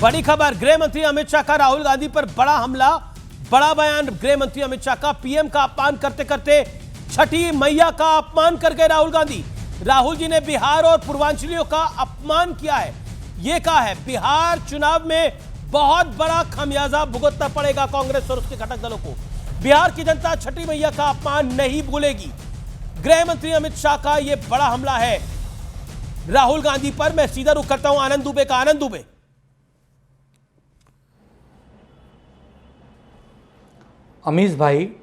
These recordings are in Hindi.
बड़ी खबर, गृह मंत्री अमित शाह का राहुल गांधी पर बड़ा हमला, बड़ा बयान। गृह मंत्री अमित शाह का पीएम का अपमान करते करते छठी मैया का अपमान कर गए राहुल गांधी। राहुल जी ने बिहार और पूर्वांचलियों का अपमान किया है। यह कहा है बिहार चुनाव में बहुत बड़ा खमियाजा भुगतना पड़ेगा कांग्रेस और उसके घटक दलों को। बिहार की जनता छठी मैया का अपमान नहीं भूलेगी। गृह मंत्री अमित शाह का यह बड़ा हमला है राहुल गांधी पर। मैं सीधा रुख करता हूं आनंद दुबे का। आनंद दुबे, अमीश भाई,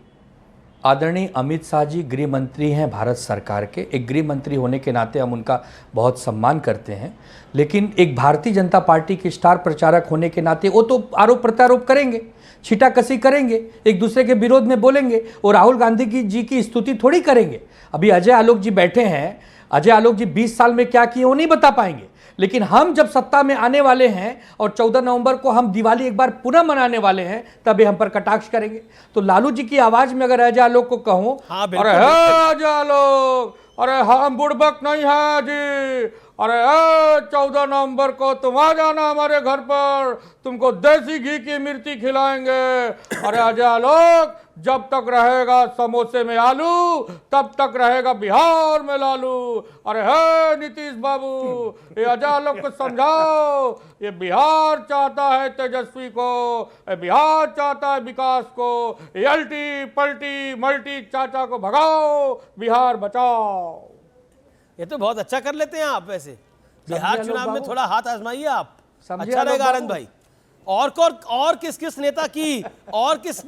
आदरणीय अमित शाह जी गृह मंत्री हैं भारत सरकार के। एक गृह मंत्री होने के नाते हम उनका बहुत सम्मान करते हैं, लेकिन एक भारतीय जनता पार्टी के स्टार प्रचारक होने के नाते वो तो आरोप प्रत्यारोप करेंगे, छीटाकसी करेंगे, एक दूसरे के विरोध में बोलेंगे और राहुल गांधी जी की स्तुति थोड़ी करेंगे। अभी अजय आलोक जी बैठे हैं, अजय आलोक जी 20 साल में क्या किए वो नहीं बता पाएंगे, लेकिन हम जब सत्ता में आने वाले हैं और 14 नवंबर को हम दिवाली एक बार पुनः मनाने वाले हैं, तब हम पर कटाक्ष करेंगे। तो लालू जी की आवाज में अगर अजय आलोक को कहूं, अरे अजय आलोक, अरे हम बुड़बक नहीं है जी, अरे 14 नवंबर को तुम आ जाना हमारे घर पर, तुमको देसी घी की मिर्ची खिलाएंगे। अरे अजय आलोक, जब तक रहेगा समोसे में आलू तब तक रहेगा बिहार में लालू। अरे है नीतीश बाबू, ये अजय आलोक को समझाओ, ये बिहार चाहता है तेजस्वी को, ये बिहार चाहता है विकास को। एलटी पलटी मल्टी चाचा को भगाओ, बिहार बचाओ। ये तो बहुत अच्छा कर लेते हैं आप। वैसे बिहार चुनाव में थोड़ा हाथ आजमाइए आप, अच्छा रहेगा आनंद भाई। और किस किस नेता की और किस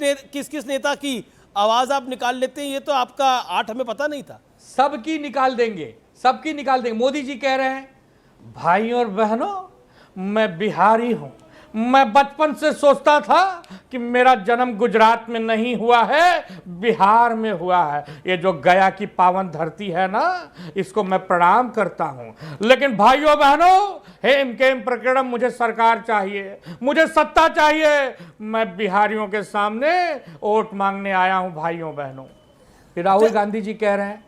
किस नेता की आवाज आप निकाल लेते हैं, ये तो आपका 8 हमें पता नहीं था। सबकी निकाल देंगे, सबकी निकाल देंगे। मोदी जी कह रहे हैं, भाइयों और बहनों, मैं बिहारी हूं। मैं बचपन से सोचता था कि मेरा जन्म गुजरात में नहीं हुआ है, बिहार में हुआ है। ये जो गया की पावन धरती है ना, इसको मैं प्रणाम करता हूं। लेकिन भाइयों बहनों, हेम केम प्रकरणम, मुझे सरकार चाहिए, मुझे सत्ता चाहिए। मैं बिहारियों के सामने वोट मांगने आया हूं भाइयों बहनों। राहुल गांधी जी कह रहे हैं,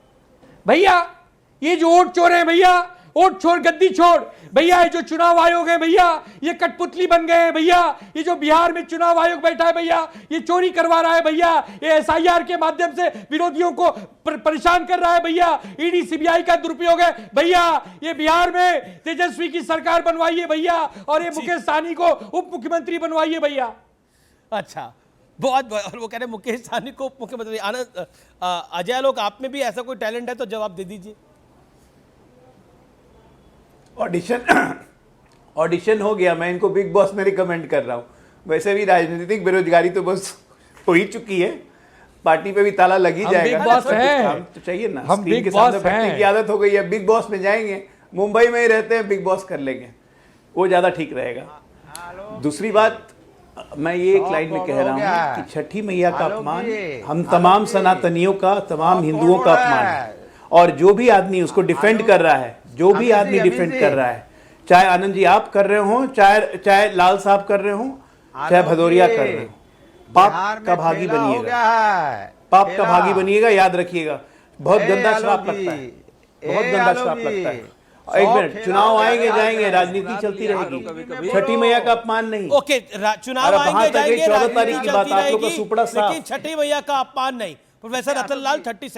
भैया ये जो वोट चोर है भैया, वोट छोड़, गद्दी छोड़ भैया, ये जो चुनाव आयोग है भैया, ये कठपुतली बन गए हैं भैया। ये जो बिहार में चुनाव आयोग बैठा है भैया, ये चोरी करवा रहा है भैया, ये एसआईआर के माध्यम से विरोधियों को परेशान कर रहा है भैया, ईडी सीबीआई का दुरुपयोग है भैया। ये बिहार में तेजस्वी की सरकार बनवाइए भैया, और ये मुकेश सहनी को उप मुख्यमंत्री बनवाइए भैया। अच्छा, बहुत वो कह रहे मुकेश सहनी को उप मुख्यमंत्री। आनंद, अजय आलोक, आप में भी ऐसा कोई टैलेंट है तो जवाब दे दीजिए। ऑडिशन हो गया, मैं इनको बिग बॉस में रिकमेंड कर रहा हूँ। वैसे भी राजनीतिक बेरोजगारी तो बस हो ही चुकी है, पार्टी पे भी ताला लग ही जाएगा। बिग बॉस हैं, हम तो चाहिए ना, हम स्क्रीन बिग के बॉस सामने बैठने की आदत हो गई है। बिग बॉस में जाएंगे, मुंबई में ही रहते हैं, बिग बॉस कर लेंगे, वो ज्यादा ठीक रहेगा। दूसरी बात, मैं ये एक लाइन में कह रहा हूँ कि छठी मैया का अपमान हम तमाम सनातनियों का, तमाम हिंदुओं का अपमान है। और जो भी आदमी उसको डिफेंड कर रहा है, जो भी आदमी डिफेंड कर रहा है, चाहे आनंद जी आप कर रहे हो, चाहे लाल साहब कर रहे हो, चाहे भदौरिया कर रहे हो, पाप का भागी बनिएगा, पाप का भागी बनिएगा, याद रखिएगा। बहुत गंदा श्राप लगता है, बहुत गंदा श्राप लगता है। एक मिनट, चुनाव आएंगे जाएंगे, राजनीति चलती रहेगी, छठी मैया का अपमान नहीं। ओके, चुनाव आएंगे जाएंगे, 14 तारीख की बात, आप लोग का सुपड़ा साफ, लेकिन छठी मैया का अपमान नहीं। प्रोफेसर रतन लाल, 30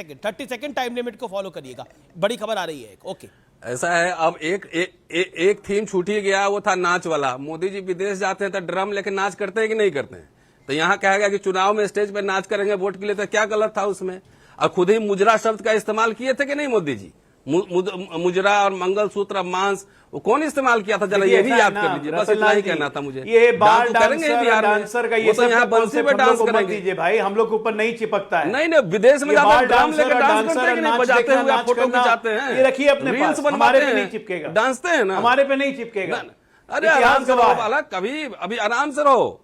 सेकंड टाइम लिमिट को फॉलो करिएगा। बड़ी खबर आ रही है। ओके, ऐसा है, अब एक थीम छूट ही गया, वो था नाच वाला। मोदी जी विदेश जाते हैं तो ड्रम लेके नाच करते हैं कि नहीं करते हैं? तो यहाँ कहा गया कि चुनाव में स्टेज पे नाच करेंगे वोट के लिए, तो क्या गलत था उसमें? और खुद ही मुजरा शब्द का इस्तेमाल किए थे कि नहीं मोदी जी? मुजरा और मंगलसूत्र, मांस, वो कौन इस्तेमाल किया था? जरा ये भी याद कर लीजिए, बस इतना ही कहना था मुझे। ये बार करेंगे बिहार में, डांसर का ये वो तो यहाँ बंसी पे डांस करेंगे भाई, हम लोग के ऊपर नहीं चिपकता है। नहीं, विदेश में जाते ड्रम लेकर डांस करते हैं कि नहीं, बजाते हुए फोटो खिंचाते हैं, ये रखिए अपने पास, हमारे पे नहीं चिपकेगा, डांसते हैं ना, हमारे पे नहीं चिपकेगा। अरे आराम से रहो बाला, कभी अभी आराम से रहो,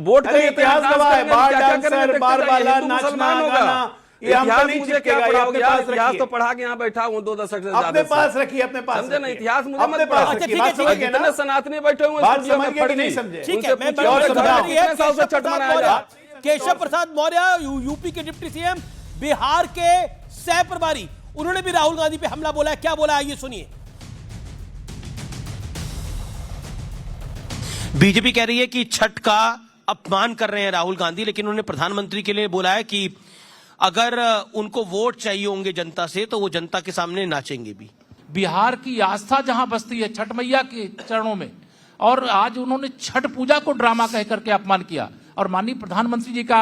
वोट के लिए इतिहास गवाह है, बार डांसर, बार बाला, नाचना गाना, ये हमको नहीं चिपकेगा। इतिहास तो पढ़ा के यहाँ बैठा हूँ 2 दशक से ज्यादा। अपने पास रखिए, अपने पास समझे ना, इतिहास मुझे अपने पास रखिए। बात समझ गए ना, इतने सनातनी बैठे हुए बात समझ गए कि नहीं समझे? ठीक है, मैं केशव प्रसाद मौर्य, यूपी के डिप्टी सीएम, बिहार के सह प्रभारी, उन्होंने भी राहुल गांधी पे हमला बोला है। क्या बोला है ये सुनिए। बीजेपी कह रही है कि छठ का अपमान कर रहे हैं राहुल गांधी, लेकिन उन्होंने प्रधानमंत्री के लिए बोला है कि अगर उनको वोट चाहिए होंगे जनता से तो वो जनता के सामने नाचेंगे भी। बिहार की आस्था जहां बसती है छठ मैया के चरणों में, और आज उन्होंने छठ पूजा को ड्रामा कह करके अपमान किया, और माननीय प्रधानमंत्री जी का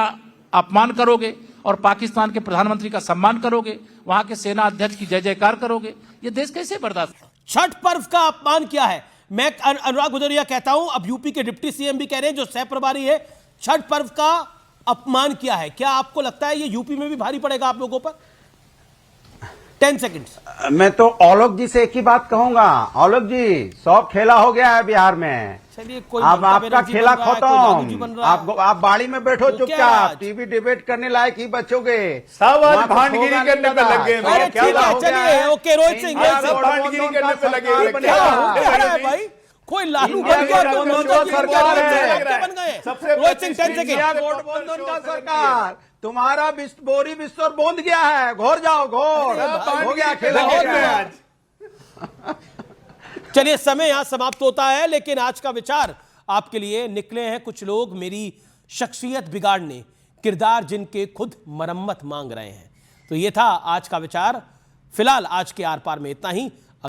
अपमान करोगे और पाकिस्तान के प्रधानमंत्री का सम्मान करोगे, वहां के सेना अध्यक्ष की जय जयकार करोगे, ये देश कैसे बर्दाश्त। छठ पर्व का अपमान किया है। मैं अनुराग भदौरिया कहता हूं, अब यूपी के डिप्टी सीएम भी कह रहे हैं जो सह प्रभारी है, छठ पर्व का अपमान किया है। क्या आपको लगता है ये यूपी में भी भारी पड़ेगा आप लोगों पर? 10 सेकंड्स। मैं तो औलोक जी से एक ही बात कहूंगा, औलोक जी सब खेला हो गया है बिहार में, चलिए कोई अब ममता आपका बनर्जी खेला बन रहा है, कोई लालू जी बन खत्म। रहा है। आप बाड़ी में बैठो तो क्या चुपचाप, आज? टीवी डिबेट करने लायक ही बचोगे। सब आज वहाँ तो भांडगिरी होगा करने नहीं पे दादा। लगे हैं। अरे क्या ठीक हो है, गया चलिए ओके रोहित सिंह, रोहित सब सिंह। भांडगिरी करने पे लगे हैं। क्या हो क्या रहा है भाई? कोई लालू बन गया, कोई ममता जी सरकार बन गए। सबसे रोहित सिंह 10 सेकंड। गठबंधन का सरकार, तुम्हारा बोरी बिस्तर बूंद गया है, घोर जाओ घोर, हो गया खेला हो गया। चलिए समय यहां समाप्त होता है, लेकिन आज का विचार आपके लिए निकले हैं कुछ लोग मेरी शख्सियत बिगाड़ने, किरदार जिनके खुद मरम्मत मांग रहे हैं। तो ये था आज का विचार। फिलहाल आज के आर पार में इतना ही।